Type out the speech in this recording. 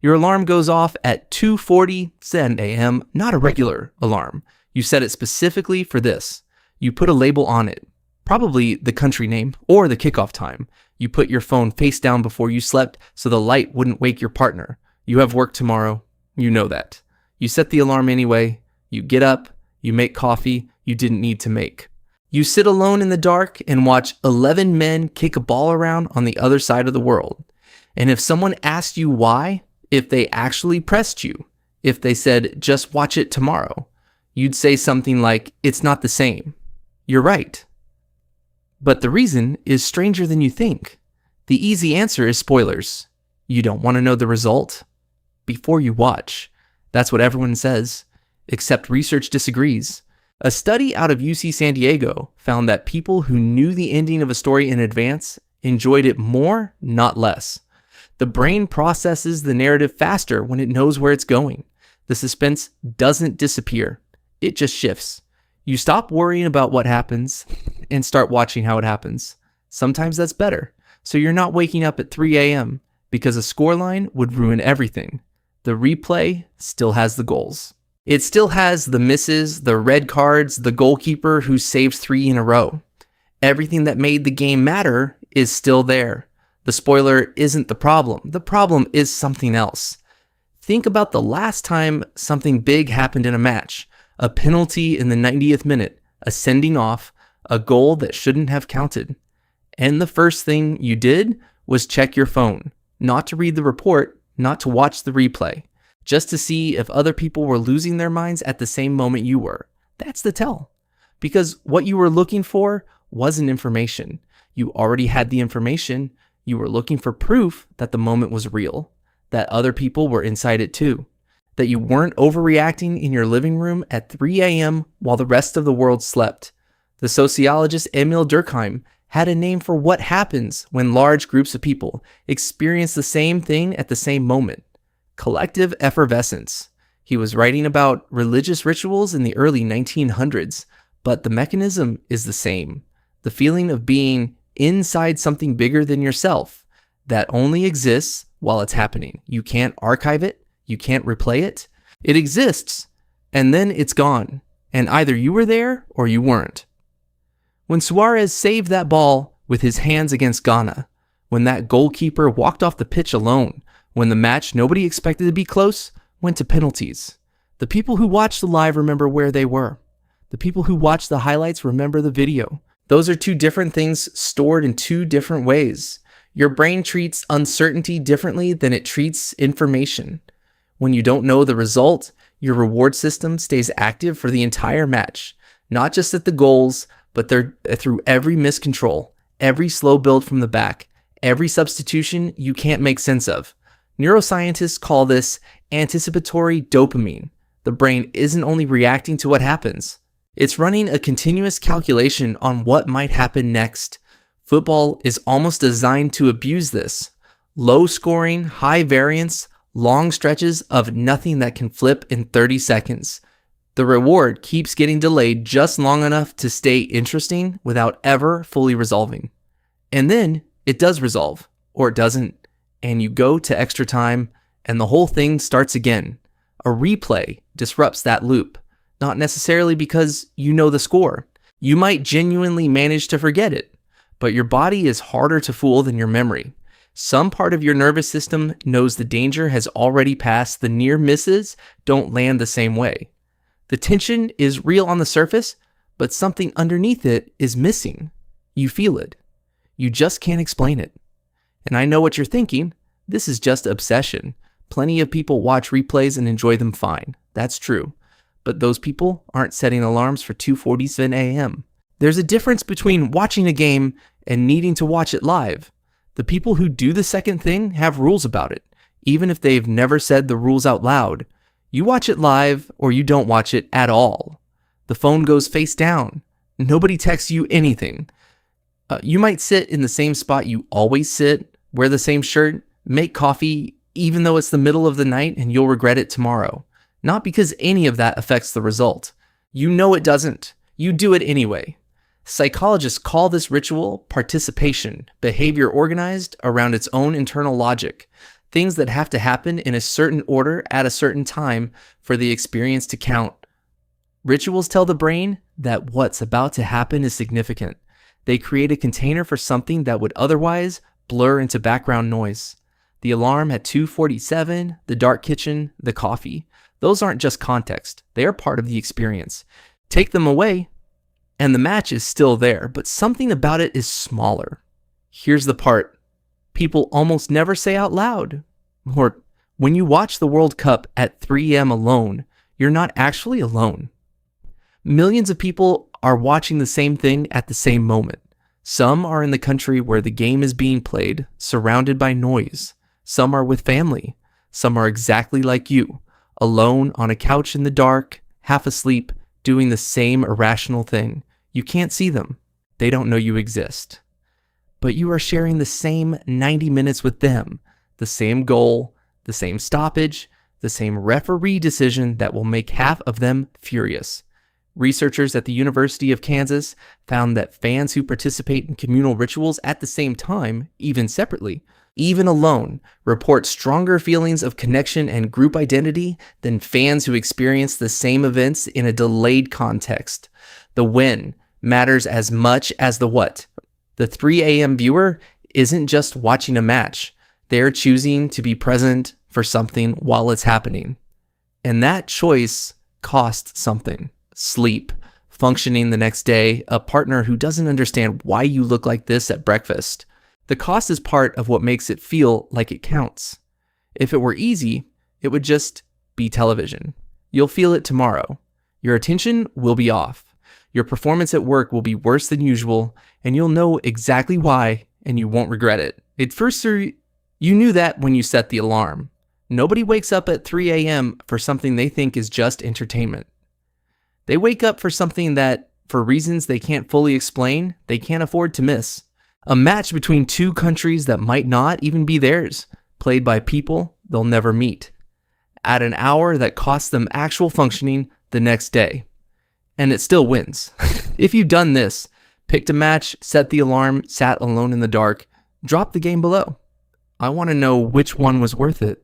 Your alarm goes off at 2:40 a.m., not a regular alarm. You set it specifically for this. You put a label on it, probably the country name or the kickoff time. You put your phone face down before you slept so the light wouldn't wake your partner. You have work tomorrow. You know that. You set the alarm anyway. You get up. You make coffee you didn't need to make. You sit alone in the dark and watch 11 men kick a ball around on the other side of the world. And if someone asked you why, if they actually pressed you, if they said, just watch it tomorrow, you'd say something like, it's not the same. You're right. But the reason is stranger than you think. The easy answer is spoilers. You don't want to know the result before you watch. That's what everyone says, except research disagrees. A study out of UC San Diego found that people who knew the ending of a story in advance enjoyed it more, not less. The brain processes the narrative faster when it knows where it's going. The suspense doesn't disappear. It just shifts. You stop worrying about what happens and start watching how it happens. Sometimes that's better. So you're not waking up at 3 a.m. because a scoreline would ruin everything. The replay still has the goals. It still has the misses, the red cards, the goalkeeper who saved 3 in a row. Everything that made the game matter is still there. The spoiler isn't the problem. The problem is something else. Think about the last time something big happened in a match. A penalty in the 90th minute, a sending off, a goal that shouldn't have counted. And the first thing you did was check your phone, not to read the report, not to watch the replay, just to see if other people were losing their minds at the same moment you were. That's the tell. Because what you were looking for wasn't information. You already had the information. You were looking for proof that the moment was real, that other people were inside it too, that you weren't overreacting in your living room at 3 a.m. while the rest of the world slept. The sociologist Emil Durkheim had a name for what happens when large groups of people experience the same thing at the same moment: collective effervescence. He was writing about religious rituals in the early 1900s, but the mechanism is the same. The feeling of being inside something bigger than yourself that only exists while it's happening. You can't archive it. You can't replay it. It exists, and then it's gone, and either you were there or you weren't. When Suarez saved that ball with his hands against Ghana, when that goalkeeper walked off the pitch alone, when the match nobody expected to be close went to penalties, the people who watched the live remember where they were. The people who watched the highlights remember the video. Those are two different things stored in two different ways. Your brain treats uncertainty differently than it treats information. When you don't know the result, your reward system stays active for the entire match, not just at the goals, but through every miscontrol, every slow build from the back, every substitution you can't make sense of. Neuroscientists call this anticipatory dopamine. The brain isn't only reacting to what happens. It's running a continuous calculation on what might happen next. Football is almost designed to abuse this. Low scoring, high variance, long stretches of nothing that can flip in 30 seconds. The reward keeps getting delayed just long enough to stay interesting without ever fully resolving. And then it does resolve, or it doesn't, and you go to extra time, and the whole thing starts again. A replay disrupts that loop, not necessarily because you know the score. You might genuinely manage to forget it, but your body is harder to fool than your memory. Some part of your nervous system knows the danger has already passed. The near misses don't land the same way. The tension is real on the surface, but something underneath it is missing. You feel it. You just can't explain it. And I know what you're thinking. This is just obsession. Plenty of people watch replays and enjoy them fine. That's true. But those people aren't setting alarms for 2:47 a.m. There's a difference between watching a game and needing to watch it live. The people who do the second thing have rules about it, even if they've never said the rules out loud. You watch it live or you don't watch it at all. The phone goes face down. Nobody texts you anything. You might sit in the same spot you always sit, wear the same shirt, make coffee, even though it's the middle of the night and you'll regret it tomorrow. Not because any of that affects the result. You know it doesn't. You do it anyway. Psychologists call this ritual participation, behavior organized around its own internal logic. things that have to happen in a certain order at a certain time for the experience to count. Rituals tell the brain that what's about to happen is significant. They create a container for something that would otherwise blur into background noise. The alarm at 2:47, the dark kitchen, the coffee. Those aren't just context. They are part of the experience. Take them away, and the match is still there, but something about it is smaller. Here's the part people almost never say out loud. Or, when you watch the World Cup at 3 a.m. alone, you're not actually alone. Millions of people are watching the same thing at the same moment. Some are in the country where the game is being played, surrounded by noise. Some are with family. Some are exactly like you, alone on a couch in the dark, half asleep, doing the same irrational thing. You can't see them. They don't know you exist. But you are sharing the same 90 minutes with them, the same goal, the same stoppage, the same referee decision that will make half of them furious. Researchers at the University of Kansas found that fans who participate in communal rituals at the same time, even separately, even alone, report stronger feelings of connection and group identity than fans who experience the same events in a delayed context. The when matters as much as the what. The 3 a.m. viewer isn't just watching a match. They're choosing to be present for something while it's happening. And that choice costs something. Sleep, functioning the next day, a partner who doesn't understand why you look like this at breakfast. The cost is part of what makes it feel like it counts. If it were easy, it would just be television. You'll feel it tomorrow. Your attention will be off. Your performance at work will be worse than usual, and you'll know exactly why, and you won't regret it. At first, you knew that when you set the alarm. Nobody wakes up at 3 a.m. for something they think is just entertainment. They wake up for something that, for reasons they can't fully explain, they can't afford to miss. A match between two countries that might not even be theirs, played by people they'll never meet, at an hour that costs them actual functioning the next day. And it still wins. If you've done this, picked a match, set the alarm, sat alone in the dark, drop the game below. I want to know which one was worth it.